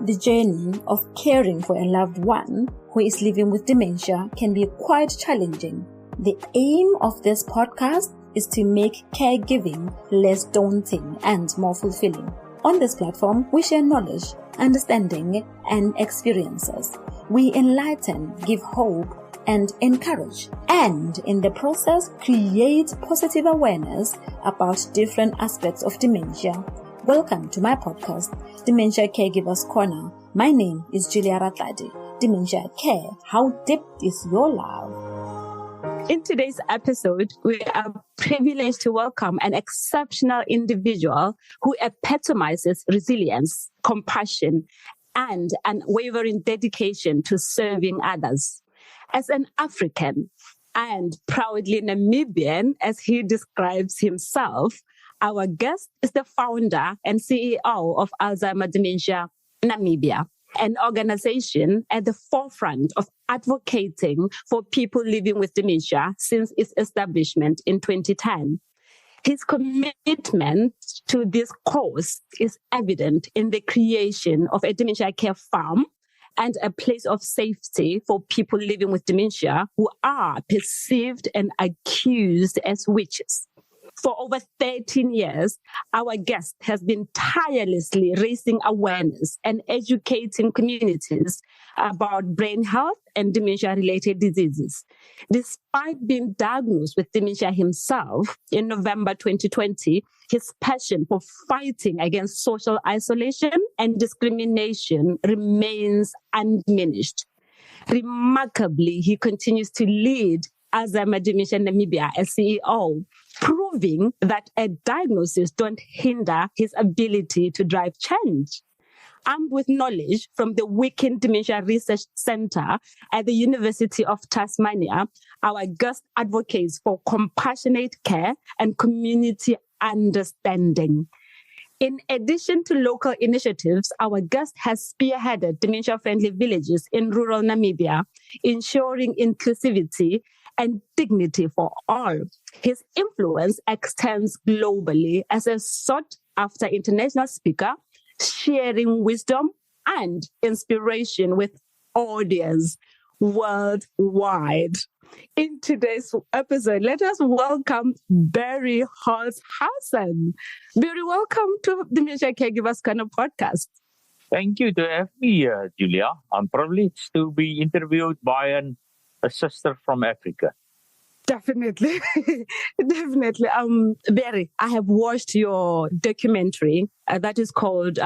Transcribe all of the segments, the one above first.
The journey of caring for a loved one who is living with dementia can be quite challenging. The aim of this podcast is to make caregiving less daunting and more fulfilling. On this platform, we share knowledge, understanding, and experiences. We enlighten, give hope, and encourage, and in the process, create positive awareness about different aspects of dementia. Welcome to my podcast, Dementia Caregivers Corner. My name is Juliah Ratladi. Dementia Care, how deep is your love? In today's episode, we are privileged to welcome an exceptional individual who epitomizes resilience, compassion, and unwavering dedication to serving others. As an African and proudly Namibian, as he describes himself, our guest is the founder and CEO of Alzheimer Dementia Namibia, an organization at the forefront of advocating for people living with dementia since its establishment in 2010. His commitment to this cause is evident in the creation of a dementia care farm and a place of safety for people living with dementia who are perceived and accused as witches. For over 13 years, our guest has been tirelessly raising awareness and educating communities about brain health and dementia-related diseases. Despite being diagnosed with dementia himself in November 2020, his passion for fighting against social isolation and discrimination remains undiminished. Remarkably, he continues to lead Alzheimer Dementia Namibia as CEO, proving that a diagnosis don't hinder his ability to drive change. Armed with knowledge from the Weekend Dementia Research Center at the University of Tasmania, our guest advocates for compassionate care and community understanding. In addition to local initiatives, our guest has spearheaded dementia-friendly villages in rural Namibia, ensuring inclusivity and dignity for all. His influence extends globally as a sought-after international speaker, sharing wisdom and inspiration with audience worldwide. In today's episode, let us welcome Berrie Hotlhauzen. Berrie, welcome to the Dementia Caregivers Corner podcast. Thank you to have me, Julia. I'm privileged to be interviewed by a sister from Africa. Definitely. Definitely. Berrie, I have watched your documentary that is called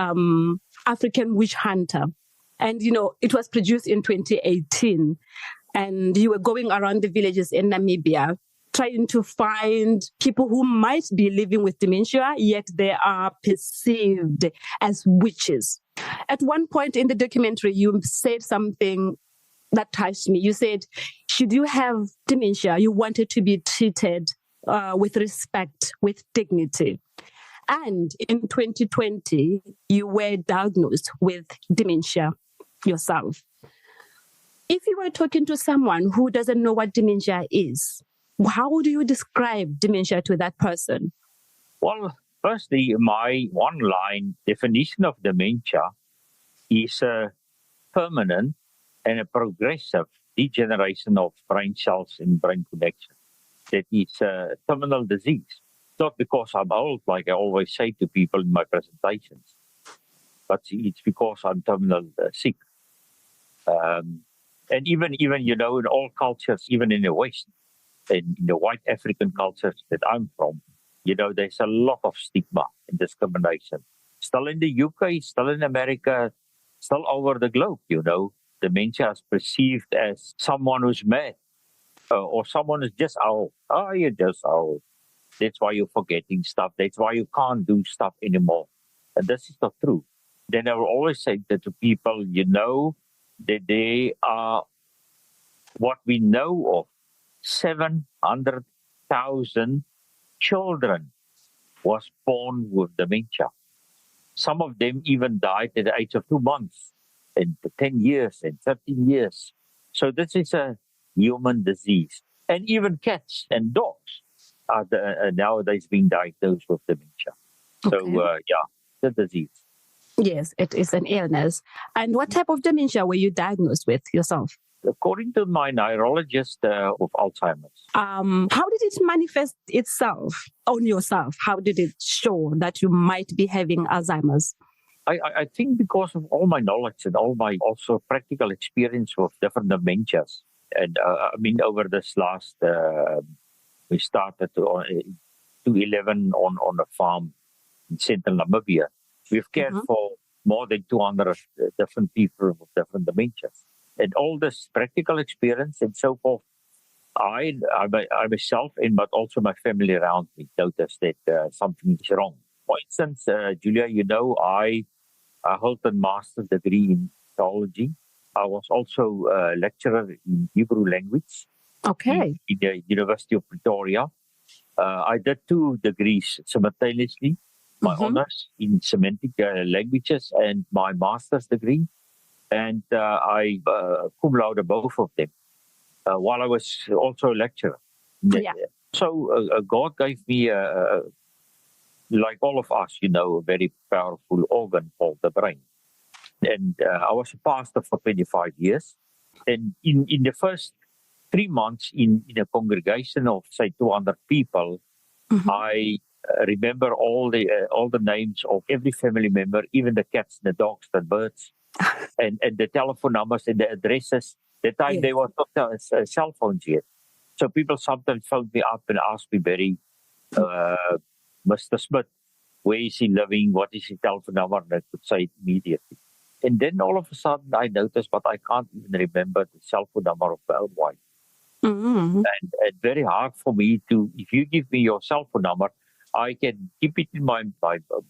African Witch Hunter. And, it was produced in 2018. And you were going around the villages in Namibia trying to find people who might be living with dementia, yet they are perceived as witches. At one point in the documentary, you said something that touched me. You said, should you have dementia, you wanted to be treated with respect, with dignity. And in 2020, you were diagnosed with dementia yourself. If you were talking to someone who doesn't know what dementia is, how would you describe dementia to that person? Well, firstly, my one-line definition of dementia is a permanent and a progressive degeneration of brain cells and brain connection. That is a terminal disease. Not because I'm old, like I always say to people in my presentations, but it's because I'm terminal sick. And even in all cultures, even in the West, in the white African cultures that I'm from, there's a lot of stigma and discrimination. Still in the UK, still in America, still over the globe, Dementia is perceived as someone who's mad or someone who's just old. Oh, you're just old. That's why you're forgetting stuff. That's why you can't do stuff anymore. And this is not true. Then I will always say that to people, that they are what we know of 700,000 children was born with dementia. Some of them even died at the age of 2 months, and 10 years and 13 years. So this is a human disease. And even cats and dogs are nowadays being diagnosed with dementia. Okay. So, the disease. Yes, it is an illness. And what type of dementia were you diagnosed with yourself? According to my neurologist, of Alzheimer's. How did it manifest itself on yourself? How did it show that you might be having Alzheimer's? I think because of all my knowledge and all my also practical experience with different dementias. And over this last, we started 2011 on a farm in central Namibia. We've cared for more than 200 different people with different dementias. And all this practical experience and so forth, I myself, but also my family around me, noticed that something is wrong. For instance, Julia, I hold a master's degree in theology. I was also a lecturer in Hebrew language. Okay. In the University of Pretoria. I did 2 degrees simultaneously. My honors in Semitic languages and my master's degree. And I cum laude both of them while I was also a lecturer. Yeah. So God gave me, like all of us, a very powerful organ called the brain. And I was a pastor for 25 years. And in the first 3 months in a congregation of, say, 200 people, I remember all the names of every family member, even the cats, the dogs, the birds, and the telephone numbers and the addresses. The time there was not cell phones yet. So people sometimes phoned me up and asked me, Berry, Mr. Smith, where is he living? What is his telephone number? And I could say it immediately. And then all of a sudden I noticed, but I can't even remember the cell phone number of my own wife. And it's very hard for me to, if you give me your cell phone number, I can keep it in my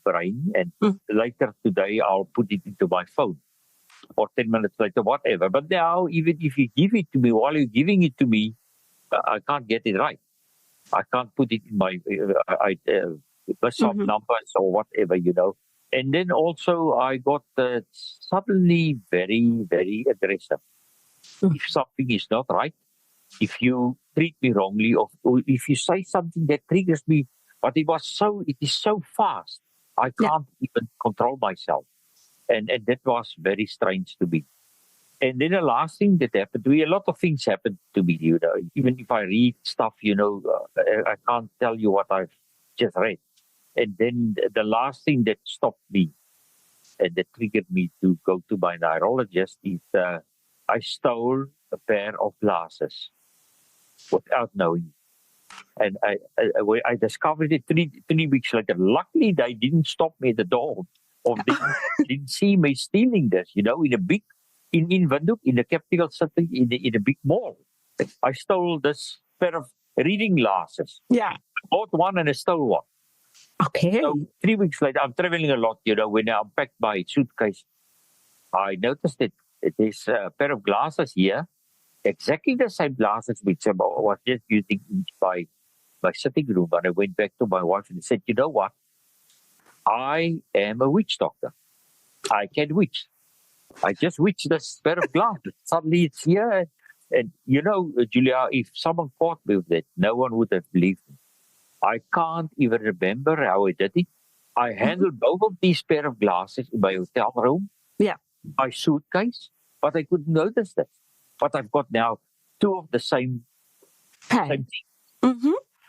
brain, and later today I'll put it into my phone, or 10 minutes later, whatever. But now, even if you give it to me, while you're giving it to me, I can't get it right. I can't put it in my some numbers or whatever, And then also I got suddenly very, very aggressive. If something is not right, if you treat me wrongly, or if you say something that triggers me, but it is so fast, I can't even control myself. And that was very strange to me. And then the last thing that happened to me, a lot of things happened to me, Even if I read stuff, I can't tell you what I've just read. And then the last thing that stopped me and that triggered me to go to my neurologist is I stole a pair of glasses without knowing. And I discovered it three weeks later. Luckily, they didn't stop me at the door, or didn't see me stealing this, in a big, in Windhoek, in the capital city, in a big mall. I stole this pair of reading glasses. Yeah. I bought one and I stole one. Okay. So 3 weeks later, I'm traveling a lot, when I unpacked my suitcase, I noticed that there's a pair of glasses here, exactly the same glasses which I was just using in my sitting room. And I went back to my wife and said, you know what? I am a witch doctor. I can witch. I just witched this pair of glasses. Suddenly it's here. And Julia, if someone caught me with that, no one would have believed me. I can't even remember how I did it. I handled both of these pair of glasses in my hotel room. Yeah. My suitcase, but I couldn't notice that. But I've got now 2 of the same thing.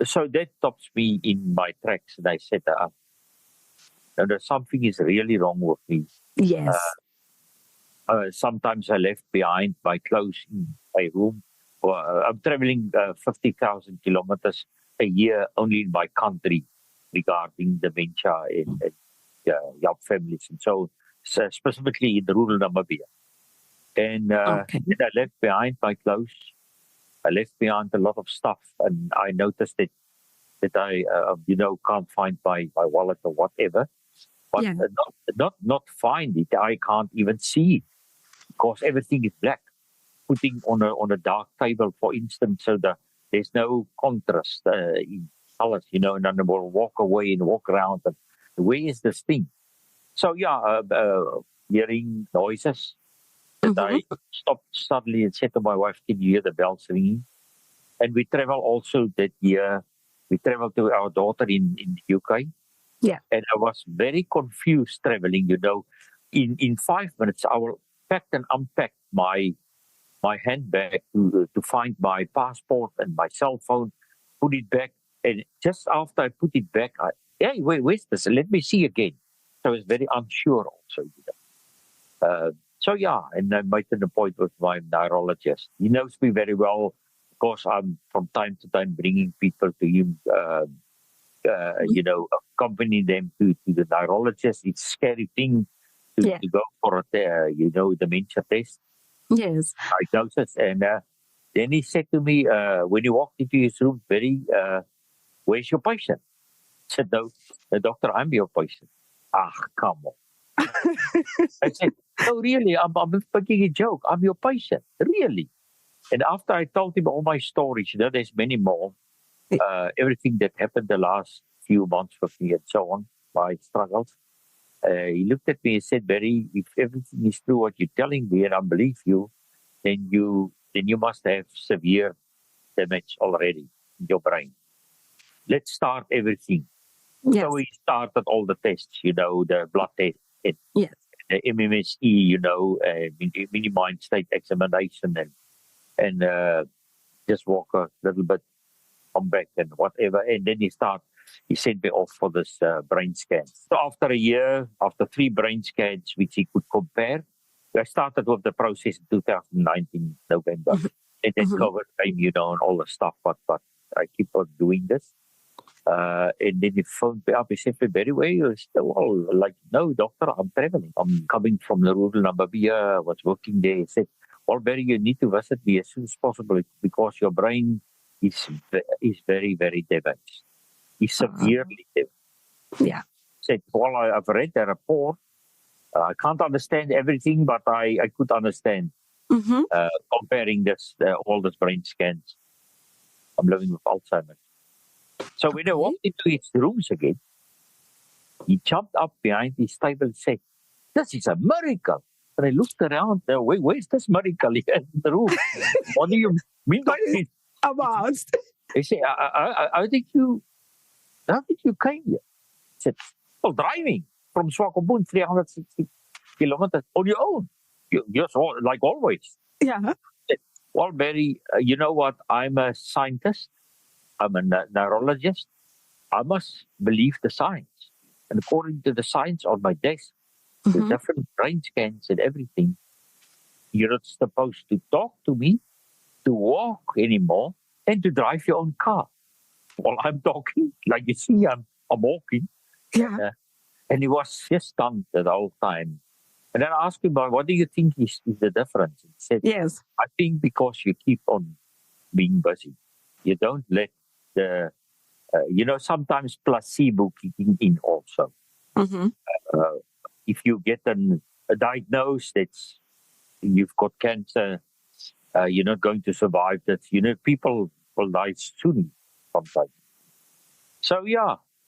So that stops me in my tracks. And I said, something is really wrong with me. Yes. Sometimes I left behind my clothes in my room. I'm traveling 50,000 kilometers a year only in my country regarding dementia and young families. And so specifically in the rural Namibia. And I left behind my clothes. I left behind a lot of stuff. And I noticed that I, can't find my wallet or whatever. But not find it. I can't even see it because everything is black. Putting on a dark table, for instance, so there's no contrast in colors, and then I will walk away and walk around. And where is this thing? So hearing noises. That I stopped suddenly and said to my wife, "Can you hear the bells ringing?" And we travel also that year. We traveled to our daughter in the UK. Yeah. And I was very confused traveling, In 5 minutes, I will pack and unpack my handbag to find my passport and my cell phone, put it back. And just after I put it back, hey, where's this? Let me see again. So I was very unsure also. And I made an appointment with my neurologist. He knows me very well because I'm from time to time bringing people to him, accompany them to the neurologist. It's a scary thing to go for a, dementia test. Yes. Diagnosis. And then he said to me, when he walked into his room, where's your patient? I said, no, doctor, I'm your patient. Come on. I said, no, really, I'm making a joke. I'm your patient. Really? And after I told him all my stories, there's many more. Everything that happened the last few months with me and so on, my struggles. He looked at me and said, Berrie, if everything is true what you're telling me and I believe you, then you must have severe damage already in your brain. Let's start everything. Yes. So we started all the tests, the blood test, yes. the MMSE, mini mind state examination and just walk a little bit, come back and whatever. And then he sent me off for this brain scan. So after a year, after 3 brain scans, which he could compare, I started with the process in 2019, November. And then COVID came, and all the stuff, but I keep on doing this. And then he phoned me up. He said, Berrie, where you still? Like, no, doctor, I'm traveling. I'm coming from the rural Namibia. I was working there. He said, well, Berrie, you need to visit me as soon as possible because your brain is very, very damaged. It's severely damaged. Yeah. Said, well, I've read the report. I can't understand everything, but I could understand comparing this all these brain scans. I'm living with Alzheimer's. So when I walked into his rooms again, he jumped up behind his table and said, this is a miracle. And I looked around, where's this miracle here in the room? What do you mean? About? He said, how did you came here? I said, well, driving from Swakopmund, 360 kilometers on your own. Just like always. Yeah. Said, well, Berrie, you know what? I'm a scientist. I'm a neurologist. I must believe the science. And according to the science on my desk, the different brain scans and everything, you're not supposed to talk to me, to walk anymore, and to drive your own car. Well, I'm talking, like you see, I'm walking. Yeah. And he was just stunned the whole time. And then I asked him, what do you think is the difference? He said, yes. I think because you keep on being busy. You don't let the, sometimes placebo kicking in also. If you get a diagnosis that you've got cancer, you're not going to survive that. People will die soon sometimes. So,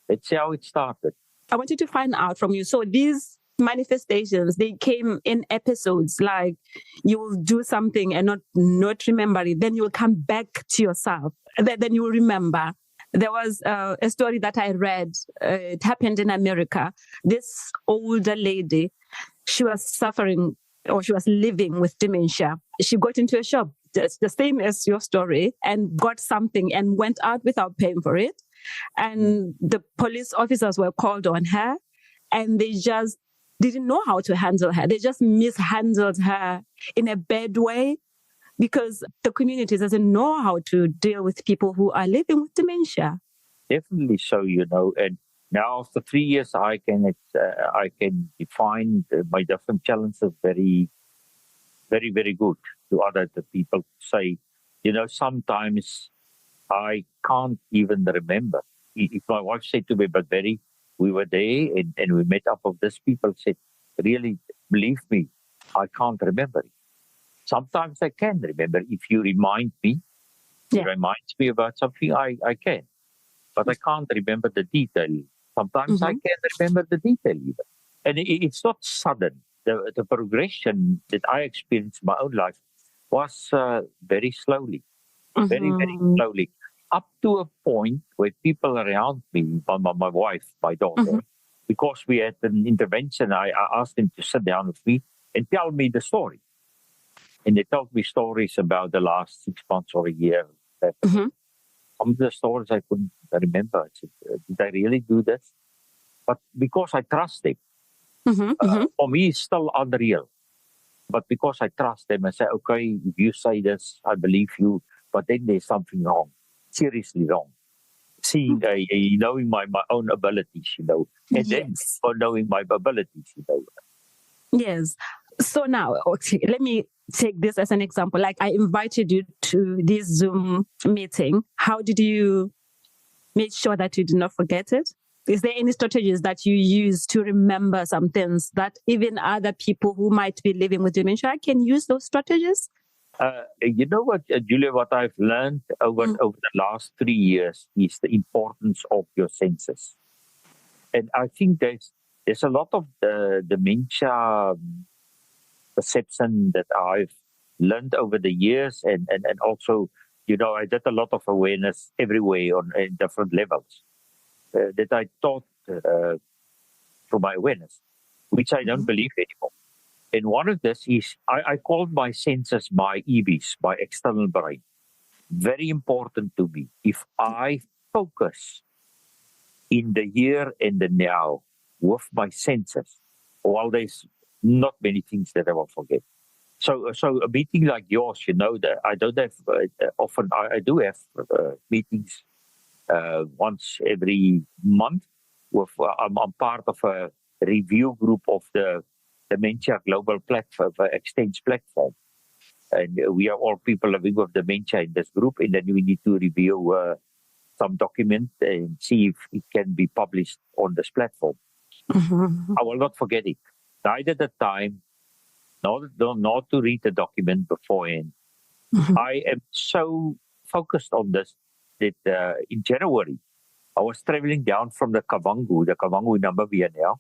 that's how it started. I wanted to find out from you. So these manifestations, they came in episodes, like you will do something and not remember it. Then you will come back to yourself. Then you will remember. There was a story that I read. It happened in America. This older lady, she was suffering or she was living with dementia. She got into a shop, just the same as your story, and got something and went out without paying for it. And the police officers were called on her and they just didn't know how to handle her. They just mishandled her in a bad way because the community doesn't know how to deal with people who are living with dementia. Definitely so, and now after 3 years, I can define my different challenges very, very, very good to other people. Say, sometimes I can't even remember. If my wife said to me, but Berrie, we were there and we met up with this people, said, really, believe me, I can't remember it. Sometimes I can remember. If you remind me, it reminds me about something, I can. But I can't remember the detail. Sometimes I can't remember the detail even. And it's not sudden. The progression that I experienced in my own life was very slowly. Very, very slowly. up to a point where people around me, my wife, my daughter, because we had an intervention, I asked them to sit down with me and tell me the story. And they told me stories about the last 6 months or a year. Some of the stories I couldn't remember. I said, did I really do this? But because I trust them, for me, it's still unreal. But because I trust them, I say, okay, if you say this, I believe you. But then there's something wrong, seriously wrong. Seeing, knowing my own abilities, and then for knowing my abilities, Yes. So now, okay, let me take this as an example. Like I invited you to this Zoom meeting. How did you make sure that you did not forget it? Is there any strategies that you use to remember some things that even other people who might be living with dementia can use those strategies? You know what, Julia, what I've learned over the last 3 years is the importance of your senses. And I think there's a lot of dementia perception that I've learned over the years. And also, I did a lot of awareness everywhere in different levels that I taught through my awareness, which I don't believe anymore. And one of this is, I called my senses my EVs, my external brain. Very important to me. If I focus in the here and the now with my senses, while there's not many things that I will forget. So a meeting like yours, that I don't have often. I do have meetings once every month. I'm part of a review group of the Dementia Global Platform, Exchange Platform. And we are all people living with dementia in this group, and then we need to review some document and see if it can be published on this platform. I will not forget it. Neither the time, not to read the document beforehand. I am so focused on this that in January, I was traveling down from the Kavango in Namibia now.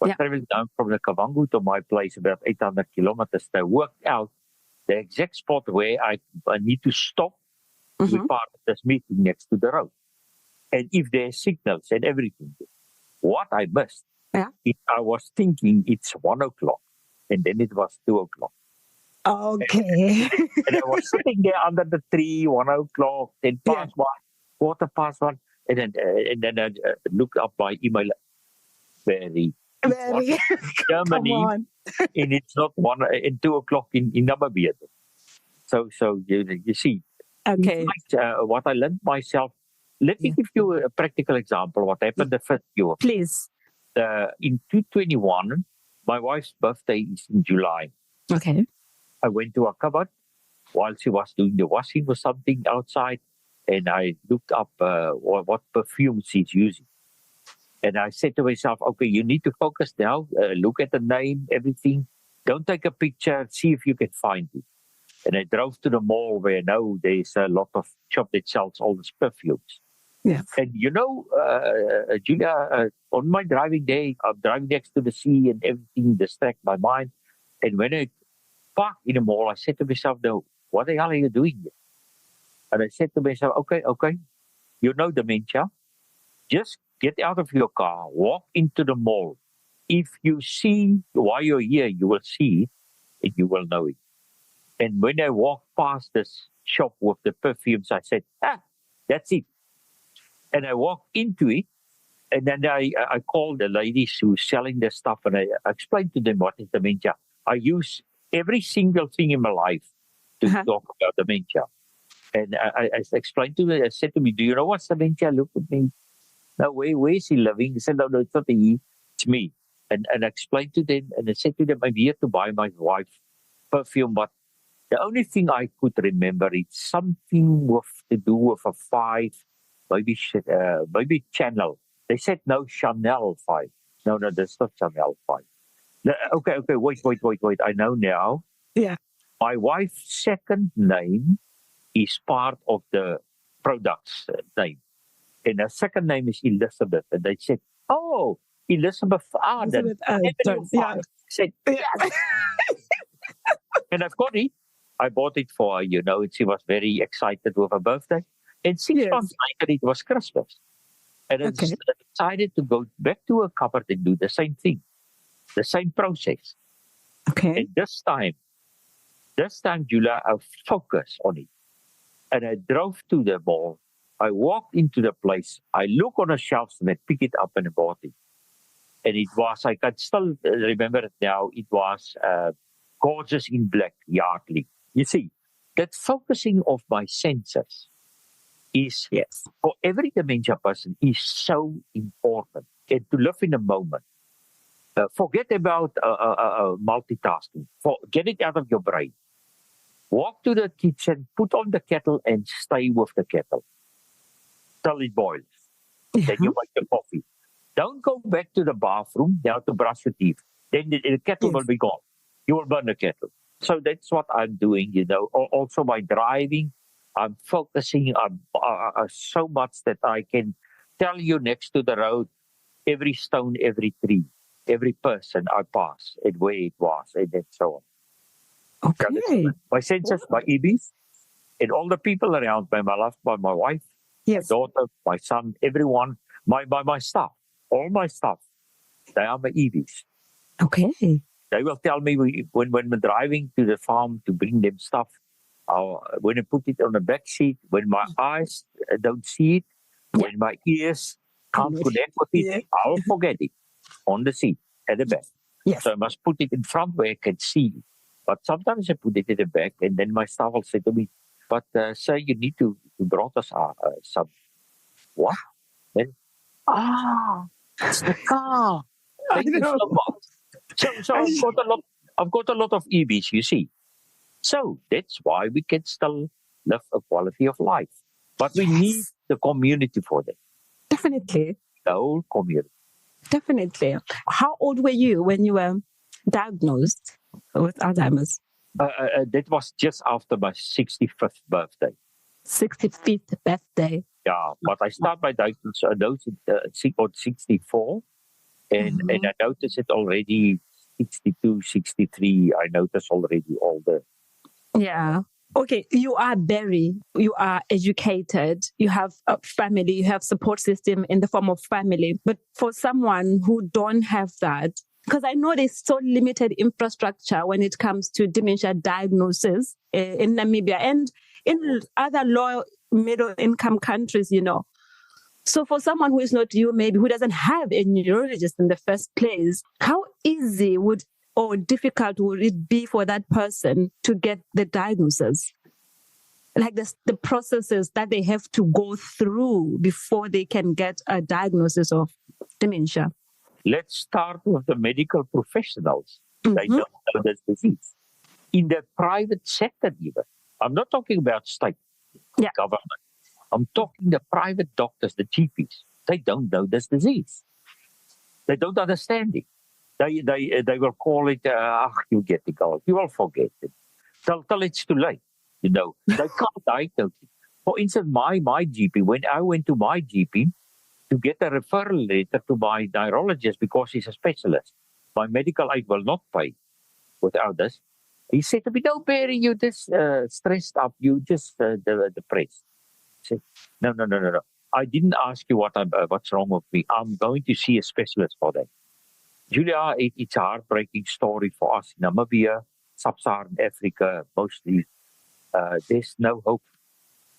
I was traveling down from the Kavango to my place, about 800 kilometers. I worked out the exact spot where I need to stop to be part of this meeting next to the road. And if there's signals and everything, what I missed, I was thinking it's 1 o'clock, and then it was 2 o'clock. Okay. And I was sitting there under the tree, 1 o'clock, 10 past 1, quarter past 1, and then I looked up my email. Berrie. Germany, and it's not 1 and 2 o'clock in Namibia. So you see, what I learned myself. Let me give you a practical example. What happened the first year? Please. In 2021, my wife's birthday is in July. Okay. I went to her cupboard while she was doing the washing or something outside, and I looked up what perfume she's using. And I said to myself, okay, you need to focus now. Look at the name, everything. Don't take a picture. See if you can find it. And I drove to the mall where now there's a lot of shop that sells all these perfumes. Yeah. And Julia, on my driving day, I'm driving next to the sea and everything distracts my mind. And when I parked in the mall, I said to myself, no, what the hell are you doing here? And I said to myself, okay, dementia. Just get out of your car, walk into the mall. If you see why you're here, you will see it and you will know it. And when I walked past this shop with the perfumes, I said, that's it. And I walked into it, and then I called the ladies who's selling the stuff, and I explained to them what is dementia. I use every single thing in my life to talk about dementia. And I explained to them, I said to me, do you know what's dementia? Look at me. No, where is he living? He said, no, it's not he, it's me. And I explained to them, and I said to them, I'm here to buy my wife perfume, but the only thing I could remember is something to do with a 5, maybe Chanel. They said, no, Chanel 5. No, that's not Chanel 5. Okay, wait. I know now. Yeah. My wife's second name is part of the product's name. And her second name is Elizabeth. And they said, oh, Elizabeth Arden. I said, yes. And I've got it. I bought it for her, and she was very excited with her birthday. And 6 months later, it was Christmas. And I decided to go back to a cupboard and do the same thing, the same process. Okay. And this time, Julia, I focused on it. And I drove to the mall. I walked into the place. I look on the shelves and I pick it up and I bought it. And it was, I can still remember it now, it was Gorgeous in Black, Yardley. You see, that focusing of my senses is, for every dementia person, is so important. And to live in the moment. Forget about multitasking. Get it out of your brain. Walk to the kitchen, put on the kettle and stay with the kettle till it boils. Then you make the coffee. Don't go back to the bathroom now to brush your teeth. Then the kettle will be gone. You will burn the kettle. So that's what I'm doing, you know. Also by driving, I'm focusing on so much that I can tell you next to the road, every stone, every tree, every person I pass and where it was, and so on. Okay. My senses, my EBs, and all the people around me, my wife, my daughter, my son, everyone, my staff, all my staff, they are my EBs. Okay. They will tell me when we're driving to the farm to bring them stuff, when I put it on the back seat, when my eyes don't see it, when my ears can't connect with it, I'll forget it on the seat at the back. Yes. So I must put it in front where I can see it. But sometimes I put it in the back, and then my staff will say to me, but sir, you need to brought us some. What? Then, it's the car. Thank you so much. So I've got a lot of EBs, you see. So that's why we can still live a quality of life. But we need the community for that. Definitely. The whole community. Definitely. How old were you when you were diagnosed with Alzheimer's? That was just after my 65th birthday. 65th birthday. Yeah, but I started my diagnosis at 64, and I noticed it already 62, 63. I noticed already all the... Yeah. Okay, you are Berrie. You are educated. You have a family. You have support system in the form of family. But for someone who don't have that, because I know there's so limited infrastructure when it comes to dementia diagnosis in Namibia and in other low middle income countries, you know. So for someone who is not you, maybe who doesn't have a neurologist in the first place, how easy or difficult would it be for that person to get the diagnosis? Like the processes that they have to go through before they can get a diagnosis of dementia. Let's start with the medical professionals. They don't know this disease. In the private sector even. I'm not talking about state government. I'm talking the private doctors, the GPs. They don't know this disease. They don't understand it. They will call it, you get it all. You will forget it. Till it's too late. You know, they can't diagnose it. For instance, my GP, when I went to my GP to get a referral letter to my neurologist because he's a specialist, my medical aid will not pay without this. He said to me, no, Berrie, you just stressed up. You just depressed. I said, no. I didn't ask you what's wrong with me. I'm going to see a specialist for that. Julia, it's a heartbreaking story for us in Namibia, Sub-Saharan Africa, mostly. There's no hope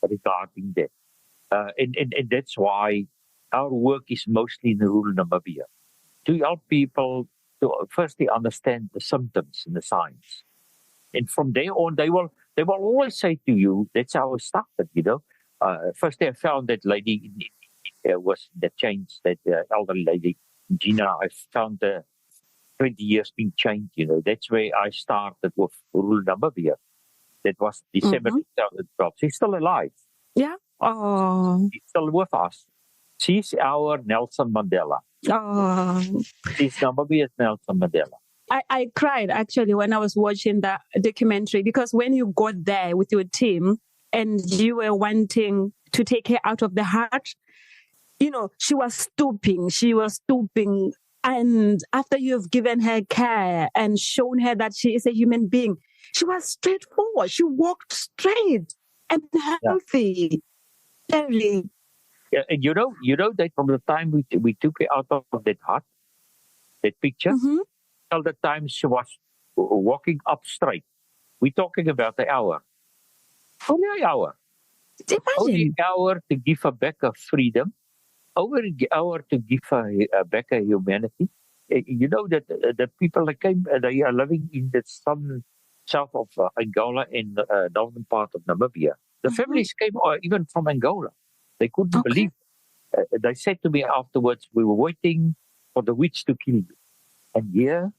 regarding that. And that's why our work is mostly in rural Namibia. To help people to firstly understand the symptoms and the signs. And from there on, they will always say to you, that's how it started, you know. First I found that lady was the change, that elderly lady, Gina. I found 20 years being changed, you know. That's where I started with rural Namibia. That was December 2012. She's still alive. Yeah. Oh. She's still with us. She's our Nelson Mandela. Oh. She's Namibia's Nelson Mandela. I cried actually when I was watching the documentary, because when you got there with your team and you were wanting to take her out of the heart, you know, she was stooping. And after you've given her care and shown her that she is a human being, she was straightforward. She walked straight and healthy. Very. Yeah, and you know that from the time we took her out of that hut, that picture, till the time she was walking up straight. We're talking about an hour. Only an hour. Only Imagine. an hour to give her back her freedom. Over an hour to give her back her humanity. You know that the people that came, they are living in the south of Angola in northern part of Namibia. The families came even from Angola. They couldn't believe it. They said to me afterwards, we were waiting for the witch to kill you. And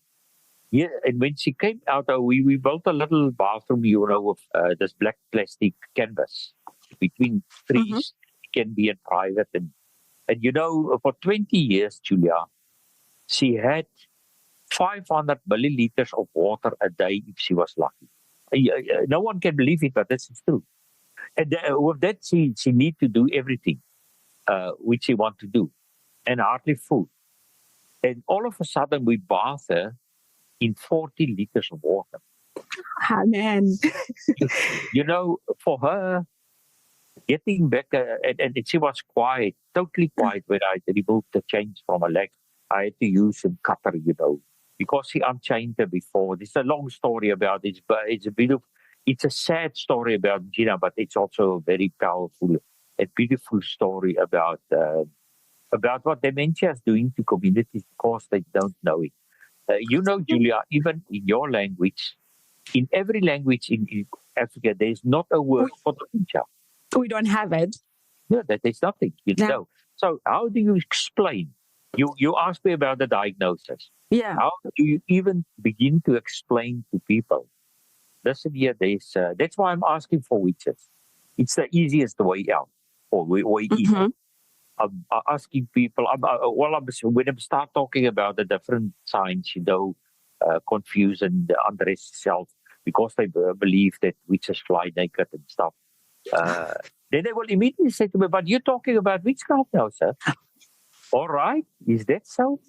and when she came out, we built a little bathroom, with this black plastic canvas between trees. It can be in private. And for 20 years, Julia, she had 500 milliliters of water a day if she was lucky. No one can believe it, but this is true. And with that, she need to do everything which she want to do, and hardly food. And all of a sudden, we bath her in 40 liters of water. Ah, man. For her, getting back, and she was quiet, totally quiet when I removed the chains from her leg. I had to use some cutter, because she unchained her before. It's a long story about it, but it's a sad story about Gina, but it's also a very powerful and beautiful story about what dementia is doing to communities because they don't know it. Julia, even in your language, in every language in Africa, there's not a word for dementia. We don't have it. No, that is nothing. Know. So how do you explain? You asked me about the diagnosis. Yeah. How do you even begin to explain to people? Listen here, that's why I'm asking for witches. It's the easiest way out, or way easier. I'm asking people, when I start talking about the different signs, confusion, undressed self, because they believe that witches fly naked and stuff. Then they will immediately say to me, but you're talking about witchcraft now, sir. All right, is that so?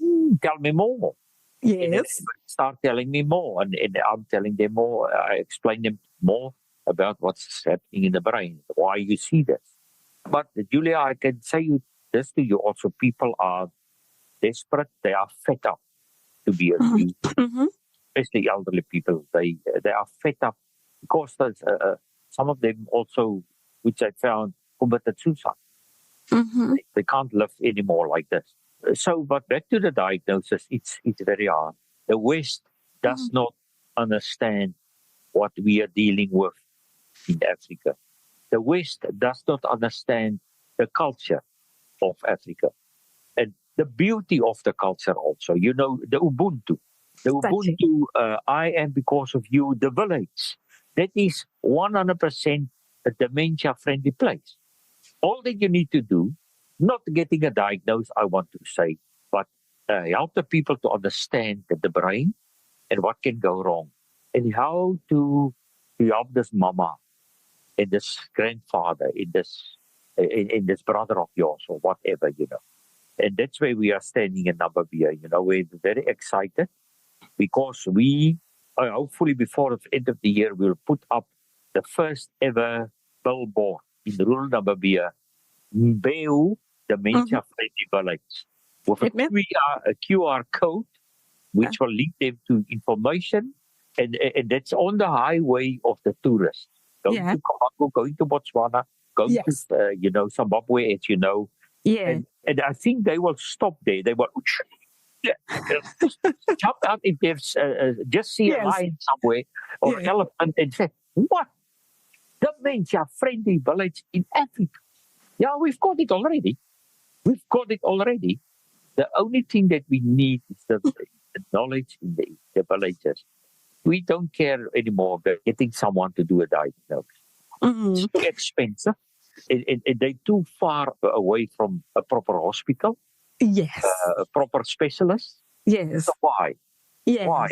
Tell me more. Yes. Start telling me more, and I'm telling them more. I explain them more about what's happening in the brain, why you see this. But Julia, I can say this to you also. People are desperate. They are fed up to be abused, especially elderly people. They are fed up because there's, some of them also, which I found, committed suicide. They can't live anymore like this. So, but back to the diagnosis, it's very hard. The West does not understand what we are dealing with in Africa. The West does not understand the culture of Africa and the beauty of the culture also. The Ubuntu. The Ubuntu, I am because of you, the village. That is 100% a dementia-friendly place. All that you need to do, not getting a diagnosis, I want to say, but help the people to understand the brain and what can go wrong, and how to help this mama and this grandfather, in this brother of yours or whatever, And that's where we are standing in Namibia. We're very excited because we, hopefully before the end of the year, we'll put up the first ever billboard in rural Namibia, Mbeu, dementia-friendly village, with a QR code, which will lead them to information, and that's on the highway of the tourists. Going to Congo, going to Botswana, going to, Zimbabwe, as you know. Yeah. And I think they will stop there. They will jump out if there's just see a lion somewhere or an elephant and say, what? Dementia-friendly village in Africa. Yeah, we've got it already. The only thing that we need is the knowledge in the villages. We don't care anymore about getting someone to do a diagnosis. It's too expensive. And they're too far away from a proper hospital. Yes. A proper specialist. Yes. So why? Yes. Why?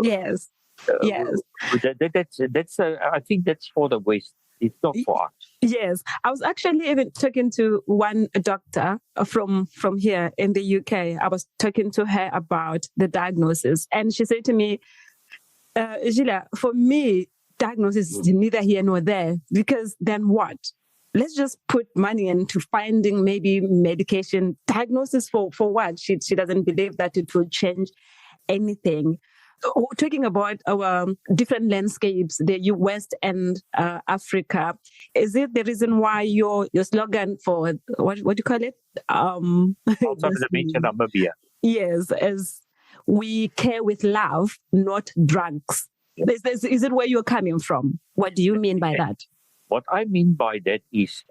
Yes. That's. I think that's for the West. It's not for us. Yes. I was actually even talking to one doctor from here in the UK. I was talking to her about the diagnosis, and she said to me, Julia, for me, diagnosis is neither here nor there, because then what? let's just put money into finding maybe medication diagnosis for what? She doesn't believe that it will change anything. Talking about our different landscapes, the West and Africa, is it the reason why your slogan for what do you call it? Alzheimer Dementia Namibia. Yes, as we care with love, not drugs. Yes. Is it where you're coming from? What do you mean by that? What I mean by that is,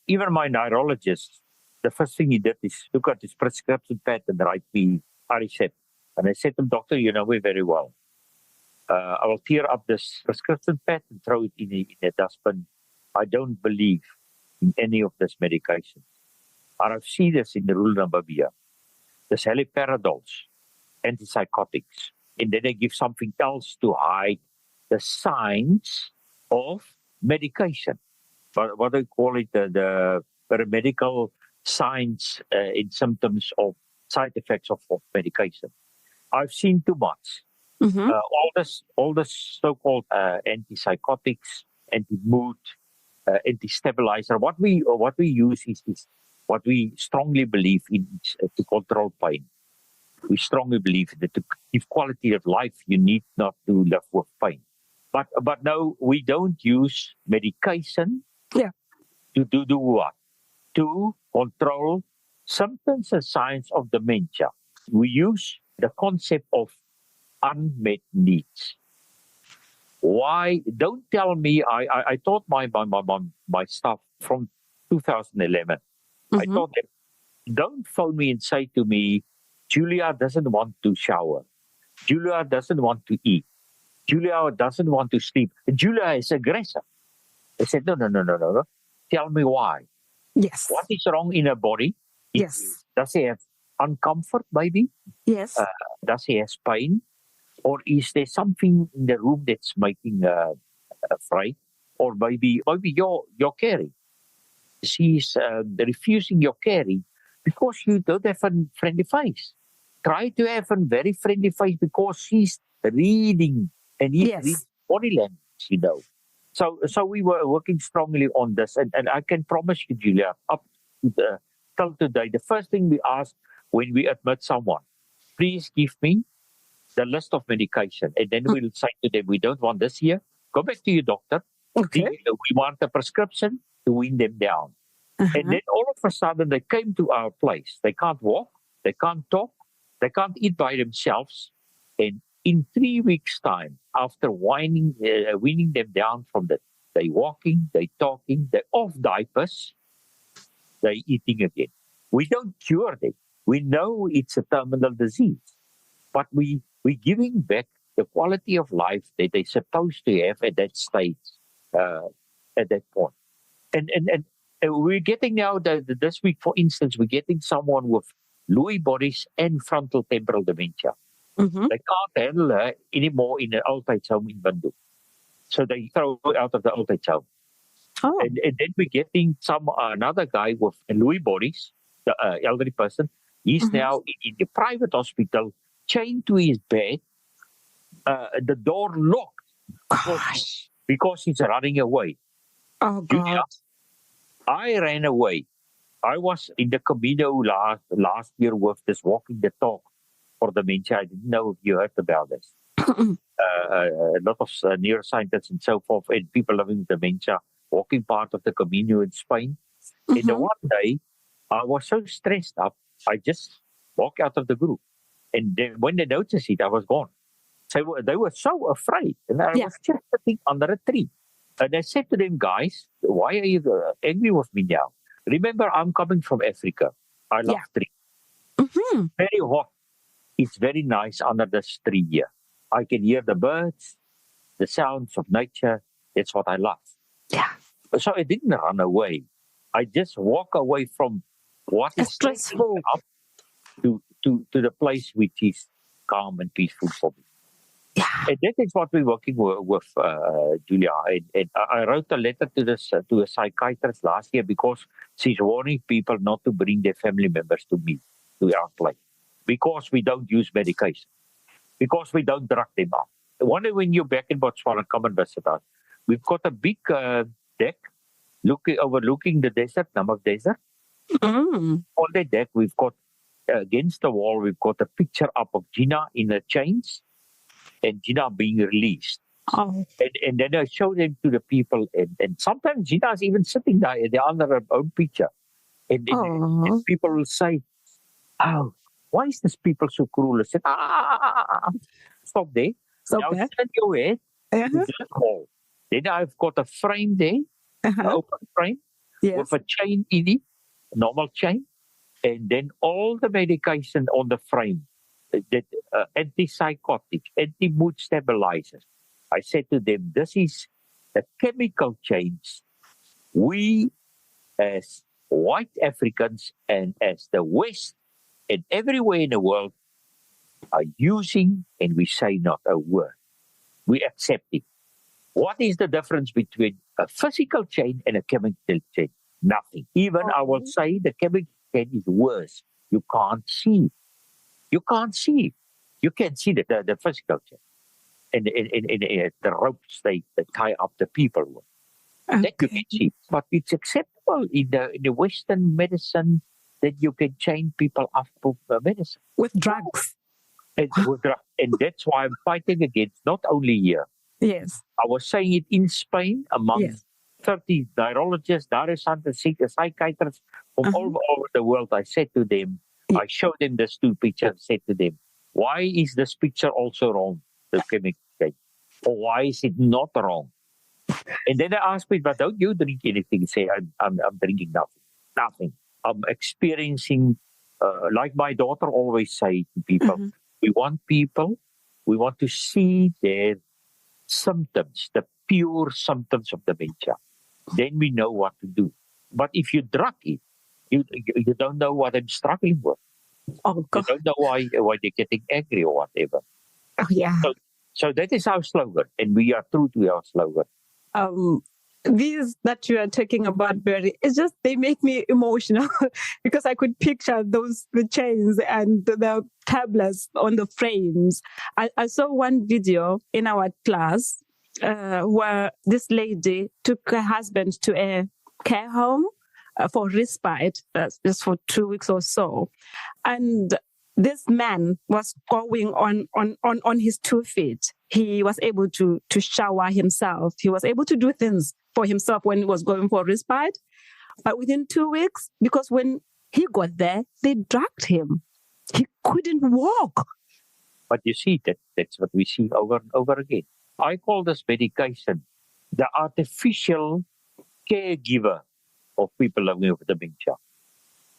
even my neurologist, the first thing he did is look at his prescription pad and write me a recept. And I said to him, doctor, you know me very well. I will tear up this prescription pad and throw it in a dustbin. I don't believe in any of this medication. And I've seen this in the rural Namibia. There's haliparadols, antipsychotics, and then they give something else to hide the signs of medication. But what do call it? The paramedical signs and symptoms of side effects of medication. I've seen too much. Mm-hmm. All this so-called antipsychotics, anti-mood, anti-stabilizer. What we use is what we strongly believe in to control pain. We strongly believe that to give quality of life, you need not to live with pain. But no, we don't use medication to do what? To control symptoms and signs of dementia. We use the concept of unmet needs. Why? Don't tell me. I taught my staff from 2011. Mm-hmm. I told them, don't phone me and say to me, Juliah doesn't want to shower. Juliah doesn't want to eat. Juliah doesn't want to sleep. Juliah is aggressive. I said, no. Tell me why. Yes. What is wrong in her body? Yes. Does he have uncomfort, maybe? Yes. Does he have pain? Or is there something in the room that's making afraid? Or maybe you're caring. She's refusing your caring because you don't have a friendly face. Try to have a very friendly face because she's reading and he's reading body language, you know. So we were working strongly on this. And I can promise you, Julia, up to till today, the first thing we ask when we admit someone, please give me the list of medication. And then we'll say to them, we don't want this here. Go back to your doctor. Okay. We want a prescription to wean them down. Uh-huh. And then all of a sudden they came to our place. They can't walk. They can't talk. They can't eat by themselves. And in 3 weeks' time, after weaning them down from that, they walking, they talking, they off diapers, they eating again. We don't cure them. We know it's a terminal disease, but we giving back the quality of life that they're supposed to have at that stage, at that point. And we're getting now, this week, for instance, we're getting someone with Lewy bodies and frontal temporal dementia. Mm-hmm. They can't handle her anymore in an Holtzhausen in Windhoek. So they throw her out of the Holtzhausen. Oh. And then we're getting another guy with Lewy bodies, the elderly person. He's now in the private hospital, chained to his bed, the door locked because he's running away. Oh, God. Julia, I ran away. I was in the Camino last year with this walking the talk for dementia. I didn't know if you heard about this. A lot of neuroscientists and so forth, and people living with dementia, walking part of the Camino in Spain. Mm-hmm. And the one day, I was so stressed up, I just walked out of the group. And then when they noticed it, I was gone. So they were so afraid. And I was just sitting under a tree. And I said to them, guys, why are you angry with me now? Remember, I'm coming from Africa. I love trees. Mm-hmm. Very hot. It's very nice under this tree here. I can hear the birds, the sounds of nature. That's what I love. Yeah. So I didn't run away. I just walk away from what is stressful up to the place which is calm and peaceful for me. Yeah. And that is what we're working with Julia. And I wrote a letter to a psychiatrist last year because she's warning people not to bring their family members to our place. Because we don't use medication. Because we don't drug them up. One day when you're back in Botswana, come and visit us. We've got a big deck overlooking the desert, Namib Desert. Mm. On the deck, we've got, against the wall, we've got a picture up of Gina in the chains and Gina being released. Oh. And then I show them to the people, and sometimes Gina's even sitting there under her own picture. And people will say, "Oh, why is this people so cruel?" I said, stop there. Now turn your head to that wall. Then I've got a frame there, an open frame, with a chain in it, a normal chain, and then all the medication on the frame, that antipsychotic, anti-mood stabilizers. I said to them, this is a chemical change we as white Africans and as the West and everywhere in the world are using, and we say not a word. We accept it. What is the difference between a physical chain and a chemical chain? Nothing. Even I will say the chemical chain is worse. You can't see. You can't see. You can see the physical chain. And the ropes they tie up the people with. That you can see. But it's acceptable in the Western medicine that you can chain people up with medicine. With drugs. And that's why I'm fighting against, not only here. Yes. I was saying it in Spain among 30 neurologists, psychiatrists from all over the world. I said to them, I showed them these two pictures, said to them, why is this picture also wrong? The chemical change. Or why is it not wrong? And then I asked me, but don't you drink anything? Say, I'm drinking nothing. Nothing. I'm experiencing, like my daughter always say to people, we want to see their symptoms, the pure symptoms of dementia. Then we know what to do. But if you drug it, you don't know what I'm struggling with. Oh, God. You don't know why they're getting angry or whatever. Oh, yeah. So that is our slogan, and we are true to our slogan. These that you are talking about, Berrie, it's just, they make me emotional because I could picture the chains and the tablets on the frames. I saw one video in our class where this lady took her husband to a care home for respite, just for 2 weeks or so. And this man was going on his 2 feet. He was able to shower himself. He was able to do things for himself when he was going for respite. But within 2 weeks, because when he got there, they drugged him. He couldn't walk. But you see, that's what we see over and over again. I call this medication the artificial caregiver of people living with dementia.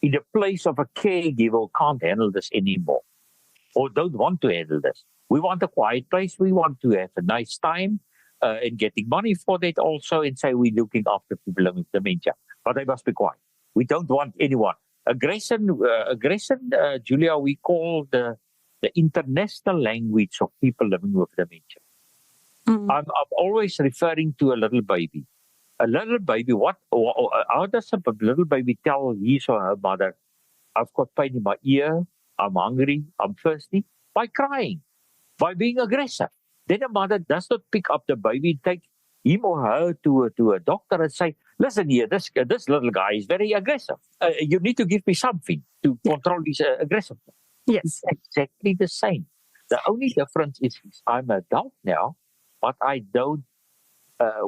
In the place of a caregiver who can't handle this anymore or don't want to handle this. We want a quiet place. We want to have a nice time and getting money for that also, and say we're looking after people living with dementia. But they must be quiet. We don't want anyone. Aggression, Julia, we call the international language of people living with dementia. I'm always referring to a little baby. A little baby, how does a little baby tell his or her mother, I've got pain in my ear, I'm hungry, I'm thirsty? By crying, by being aggressive. Then a mother does not pick up the baby, take him or her to a doctor and say, listen here, this little guy is very aggressive. You need to give me something to control his aggressiveness. Yes. It's exactly the same. The only difference is I'm an adult now, but I don't,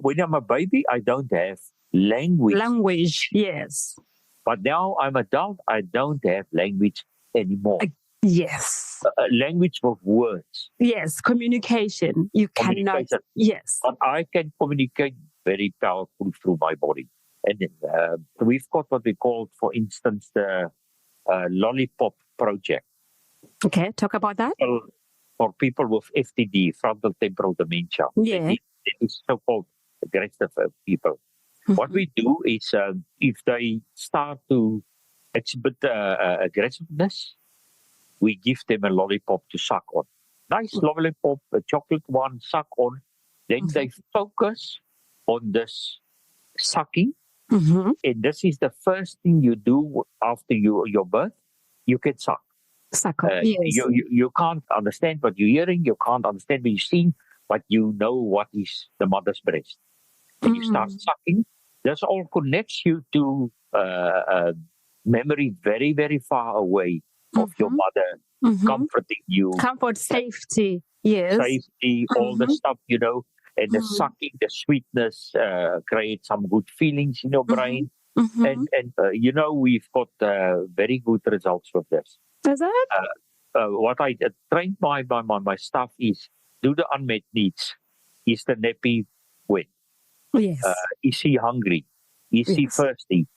when I'm a baby, I don't have language. Language, yes. But now I'm adult, I don't have language anymore. Yes. Language of words. Yes, communication. You cannot. Yes. But I can communicate very powerfully through my body. And we've got what we call, for instance, the Lollipop Project. Okay, talk about that. For people with FTD, frontal temporal dementia. Yeah. It is so-called aggressive people. What we do is, if they start to exhibit aggressiveness, we give them a lollipop to suck on. Nice lollipop, a chocolate one, suck on. Then they focus on this sucking. And this is the first thing you do after your birth. You can suck. Suck on, yes. You can't understand what you're hearing. You can't understand what you're seeing. But you know what is the mother's breast. When you start sucking, This all connects you to memory very, very far away of your mother, comforting you. Comfort, safety, yes. Safety, all the stuff, and the sucking, the sweetness creates some good feelings in your brain. And we've got very good results with this. Is that? What I trained my staff is do the unmet needs. Is the nappy wet? Yes. Is he hungry? Is he thirsty?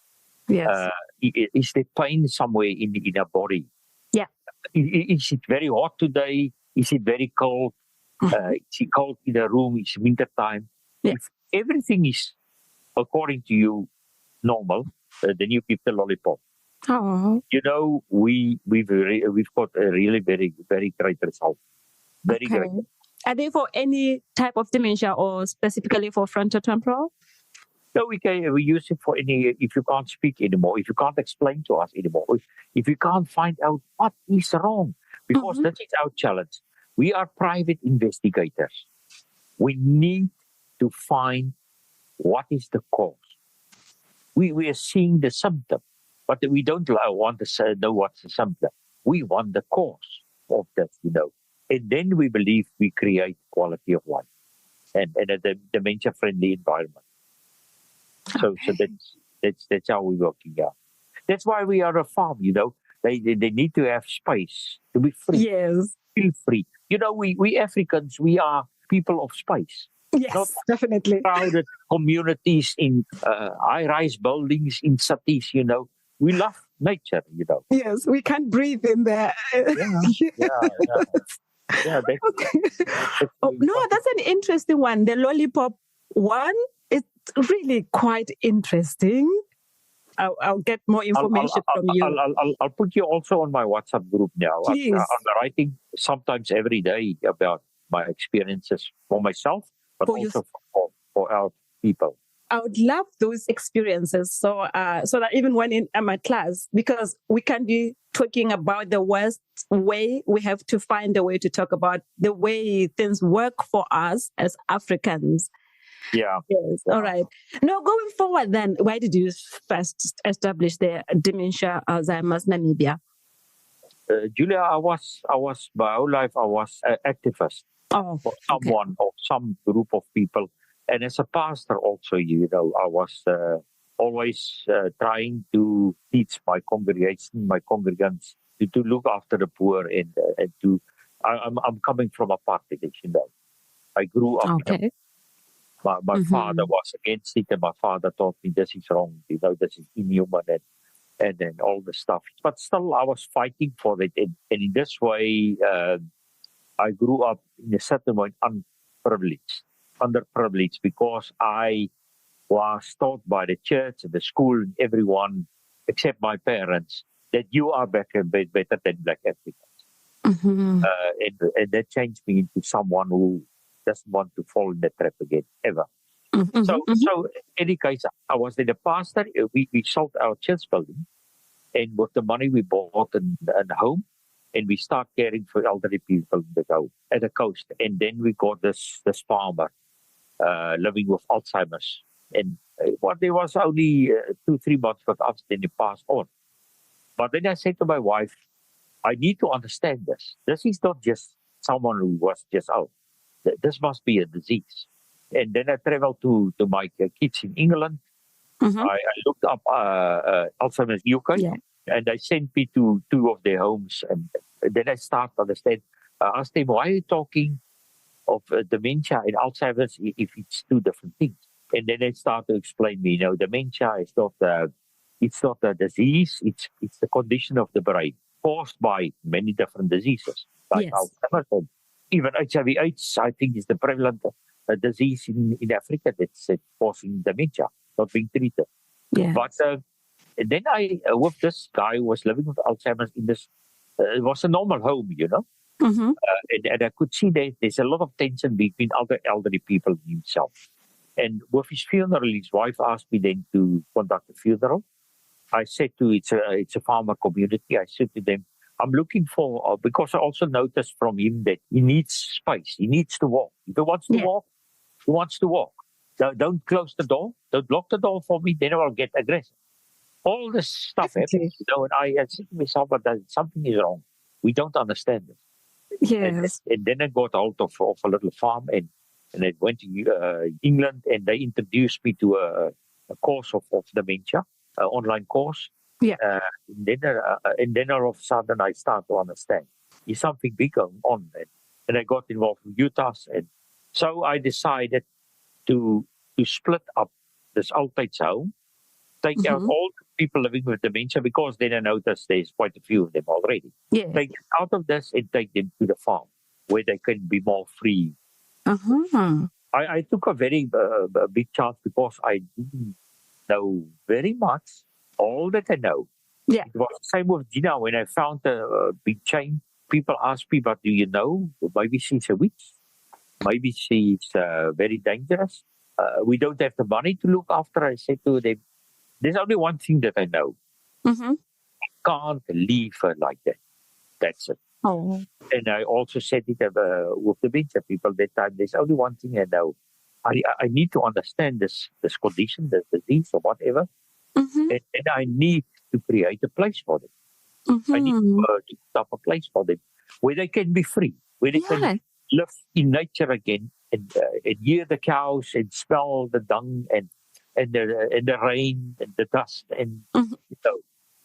Yes. Is there pain somewhere in her body? Yeah. Is it very hot today? Is it very cold? Is it cold in the room? It's winter time. Yeah. If everything is according to you normal, then you give the lollipop. Oh. We've got a really very, very great result. Very great. Are they for any type of dementia or specifically for frontotemporal? No, we use it for any, if you can't speak anymore, if you can't explain to us anymore, if you can't find out what is wrong, because that is our challenge. We are private investigators. We need to find what is the cause. We are seeing the symptom, but we don't want to know what's the symptom. We want the cause of that, And then we believe we create quality of life and a dementia-friendly environment. So that's how we're working out. That's why we are a farm, They need to have space to be free. Yes. Feel free. We Africans, we are people of space. Yes, not definitely. Crowded communities in high-rise buildings in cities, We love nature, Yes, we can't breathe in there. Yeah, that's an interesting one. The lollipop one is really quite interesting. I'll get more information from you. I'll put you also on my WhatsApp group now. Please. I'm writing sometimes every day about my experiences for myself, but also for our people. I would love those experiences so that even when in my class, because we can be talking about the worst way, we have to find a way to talk about the way things work for us as Africans. Yeah. Yes. All right. Now, going forward then, why did you first establish the Dementia Alzheimer's Namibia? Julia, I was my whole life, I was an activist for someone or some group of people. And as a pastor also, I was always trying to teach my congregation, my congregants, to look after the poor and to. I'm coming from a party, I grew up. My father was against it, and my father taught me this is wrong. This is inhuman, and then all the stuff. But still, I was fighting for it, and in this way, I grew up in a certain way underprivileged, because I was taught by the church and the school and everyone except my parents that you are better than Black Africans. And that changed me into someone who doesn't want to fall in the trap again, ever. So in any case, I was in a pastor. We sold our church building, and with the money we bought a home, and we start caring for elderly people at the coast. And then we got this farmer living with Alzheimer's. And there was only 2-3 months with us, then he passed on. But then I said to my wife, I need to understand this. This is not just someone who was just out. This must be a disease. And then I traveled to my kids in England. I looked up Alzheimer's UK, and I sent me to 2 of their homes. And then I started to understand. I asked them, why are you talking of dementia and Alzheimer's if it's 2 different things? And then they start to explain me, dementia is not a disease, it's the condition of the brain caused by many different diseases, like Alzheimer's. And even HIV/AIDS, I think, is the prevalent disease in Africa that's causing dementia, not being treated. Yes. But then I, with this guy who was living with Alzheimer's in this, it was a normal home, and I could see there's a lot of tension between other elderly people and himself. And with his funeral, his wife asked me then to conduct a funeral. I said it's a farmer community. I said to them, I'm looking for, because I also noticed from him that he needs space. He needs to walk. If he wants to walk, he wants to walk. Don't close the door. Don't lock the door for me. Then I will get aggressive. All this stuff happens, and I said to myself, but something is wrong. We don't understand this. Yes. And then I got out of a little farm and I went to England, and they introduced me to a course of dementia, an online course. Yeah. And then all of a sudden I start to understand there's something big going on. And I got involved with Utah's. And so I decided to split up this Holtzhausen, take out all the people living with dementia, because then I noticed there's quite a few of them already. Yeah. Take them out of this and take them to the farm where they can be more free. I took a very big chance because I didn't know very much. All that I know. Yeah. It was the same with Gina. When I found a big chain, people asked me, but do you know? Maybe she's a witch. Maybe she's very dangerous. We don't have the money to look after. I said to them, there's only one thing that I know. I can't leave her like that. That's it. Oh. And I also said it with the dementia people that time. There's only one thing I know. I need to understand this condition, this disease or whatever. And I need to create a place for them. I need to put up a place for them where they can be free, where they can live in nature again and hear the cows and smell the dung and the rain and the dust and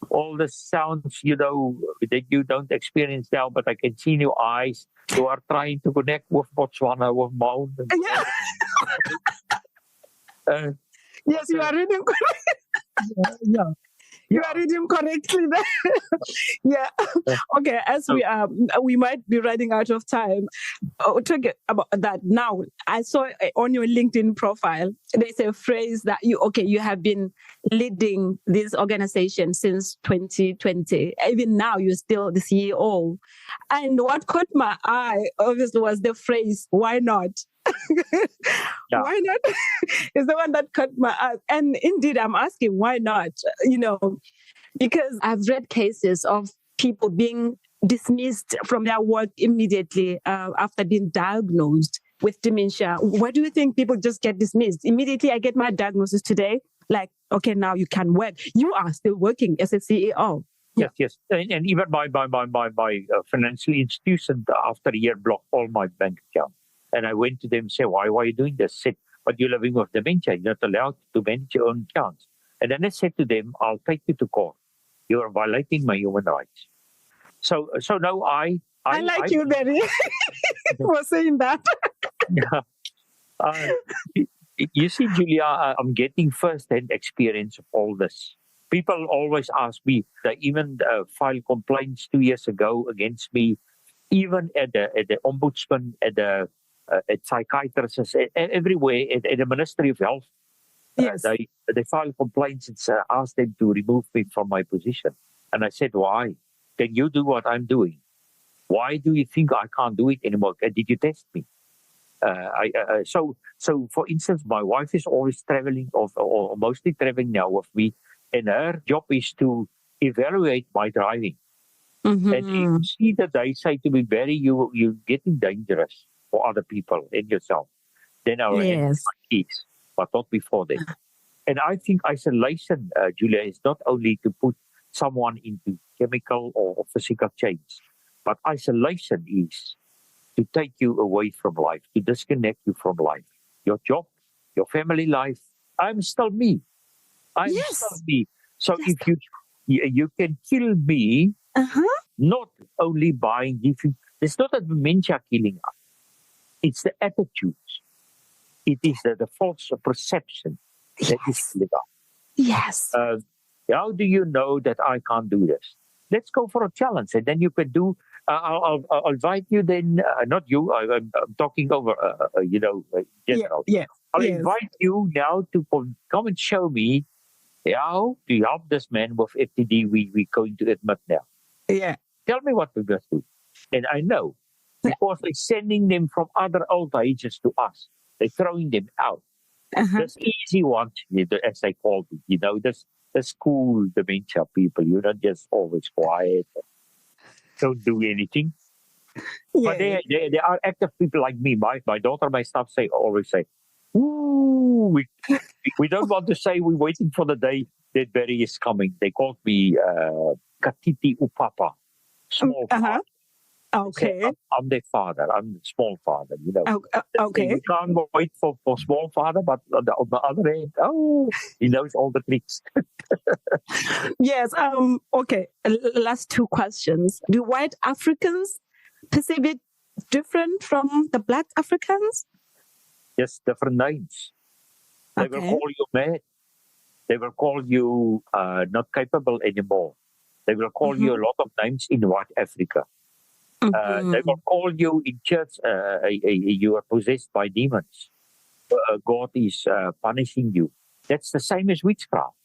all the sounds, that you don't experience now, but I can see in your eyes. You are trying to connect with Botswana, with mountains. Yes, you are reading correctly. You are reading correctly there. Yeah. Okay, as we might be running out of time. Talk about that now. I saw on your LinkedIn profile, there's a phrase that you have been leading this organization since 2020. Even now, you're still the CEO. And what caught my eye, obviously, was the phrase, why not? Why not? Is the one that caught my eye. And indeed, I'm asking, why not? Because I've read cases of people being dismissed from their work immediately after being diagnosed with dementia. Why do you think people just get dismissed? Immediately, I get my diagnosis today. Like, okay, now you can work. You are still working as a CEO. Yes. And even my financial institution, after a year, blocked all my bank accounts. And I went to them and said, why are you doing this? Said, but you're living with dementia. You're not allowed to manage your own accounts. And then I said to them, I'll take you to court. You are violating my human rights. So now I like you, Berrie, for saying that. You see, Julia, I'm getting first-hand experience of all this. People always ask me, they even filed complaints 2 years ago against me, even at the ombudsman, at psychiatrists, everywhere, at the Ministry of Health. Yes. They filed complaints and asked them to remove me from my position. And I said, why? Can you do what I'm doing? Why do you think I can't do it anymore? Did you test me? So for instance, my wife is always traveling or mostly traveling now with me. And her job is to evaluate my driving. And you see that they say to me, Berrie, you're getting dangerous for other people and yourself. Then I will have my keys, but not before then. And I think isolation, Julia, is not only to put someone into chemical or physical chains, but isolation is to take you away from life, to disconnect you from life, your job, your family life. I'm still me. I'm still me. So if you can kill me, not only by giving, it's not a dementia killing us. It's the attitudes. It is the false perception that is killing us. Yes. How do you know that I can't do this? Let's go for a challenge, and then you can do. I'll invite you. Then not you. I'm talking over. General. I'll invite you now to come and show me how to help this man with FTD. We're going to admit now. Yeah. Tell me what we must do, and I know because they're sending them from other old ages to us. They're throwing them out. This easy one, as they call it. The school dementia people. You're not just always quiet. Don't do anything. But there are active people like me. My daughter, my staff always say, Ooh, we don't want to say we're waiting for the day that Berrie is coming. They called me Katiti Upapa, small father. Okay. Say, I'm their father. I'm the small father, you know. Okay. You can't wait for small father, but on the other hand, he knows all the tricks. Yes. Okay. Last two questions. Do white Africans perceive it different from the black Africans? Yes, different names. They will call you mad. They will call you not capable anymore. They will call you a lot of names in white Africa. They will call you in church, you are possessed by demons. God is punishing you. That's the same as witchcraft.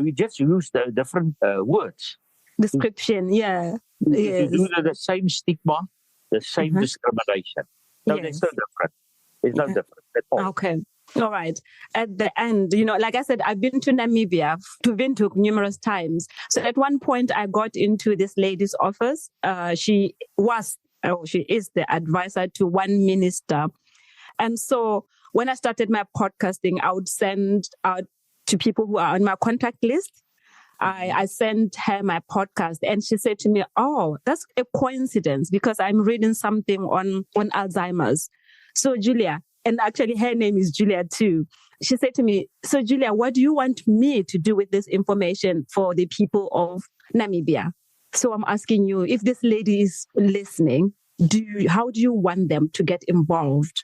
We just use the different words. Description, yeah. To do the same stigma, the same discrimination. So there's no different. There's no difference at all. Okay. All right. At the end, like I said, I've been to Namibia, to Windhoek numerous times. So at one point, I got into this lady's office. She is the advisor to one minister. And so when I started my podcasting, I would send out to people who are on my contact list. I sent her my podcast and she said to me, oh, that's a coincidence because I'm reading something on Alzheimer's. So Julia, and actually her name is Julia too. She said to me, so Julia, what do you want me to do with this information for the people of Namibia? So I'm asking you, if this lady is listening, how do you want them to get involved?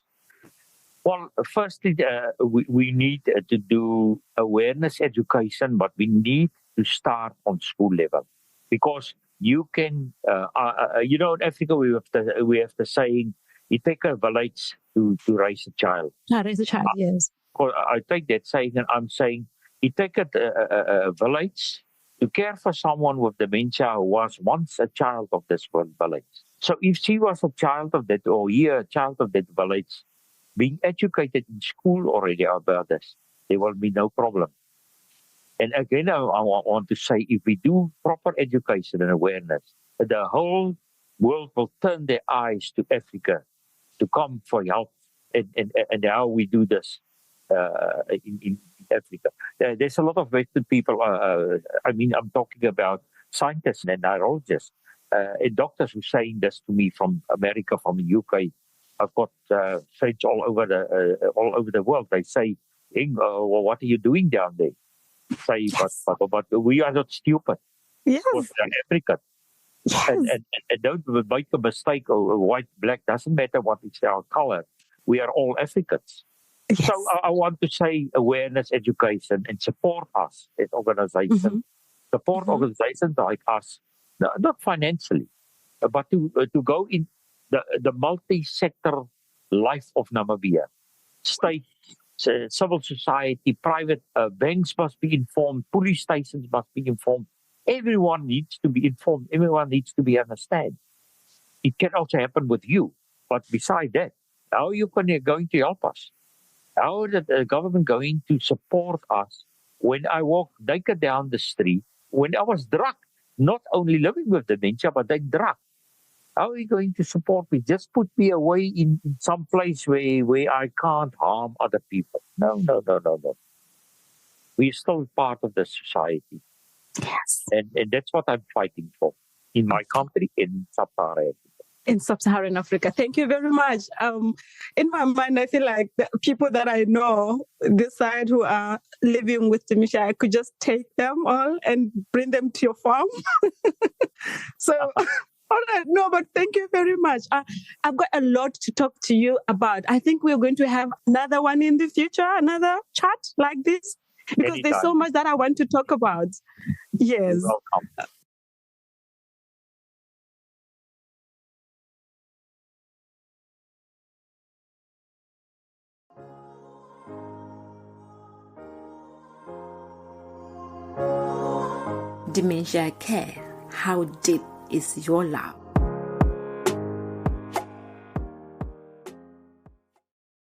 Well, firstly, we need to do awareness education, but we need to start on school level because you can, in Africa we have the saying, it takes a village to raise a child. Raise a child, yes. I take that saying and I'm saying it takes a village to care for someone with dementia who was once a child of this village. So if she was a child of that, or a child of that village, being educated in school already about this, there will be no problem. And again, I want to say, if we do proper education and awareness, the whole world will turn their eyes to Africa to come for help and how we do this in Africa. There's a lot of Western people, I'm talking about scientists and neurologists and doctors who are saying this to me from America, from the UK. I've got friends all over the world. They say, well, what are you doing down there? Say, but we are not stupid. Yes. Because we are African. Yes. And don't make a mistake. White, black, doesn't matter what is our color. We are all Africans. Yes. So I want to say awareness, education, and support us as organizations. Support organizations like us, not financially, but to go in the multi-sector life of Namibia. State, civil society, private banks must be informed, police stations must be informed. Everyone needs to be informed. Everyone needs to be understand. It can also happen with you. But beside that, how are you going to help us? How is the government going to support us when I walk naked down the street, when I was drugged, not only living with dementia, but then drugged? How are you going to support me? Just put me away in some place where I can't harm other people. No. We're still part of the society. Yes. And that's what I'm fighting for in my country, in Sub-Saharan Africa. In Sub-Saharan Africa. Thank you very much. In my mind, I feel like the people that I know this side who are living with dementia, I could just take them all and bring them to your farm. So, all right. No, but thank you very much. I've got a lot to talk to you about. I think we're going to have another one in the future, another chat like this. Because Anytime. There's so much that I want to talk about. Yes. You're welcome. Dementia care. How deep is your love?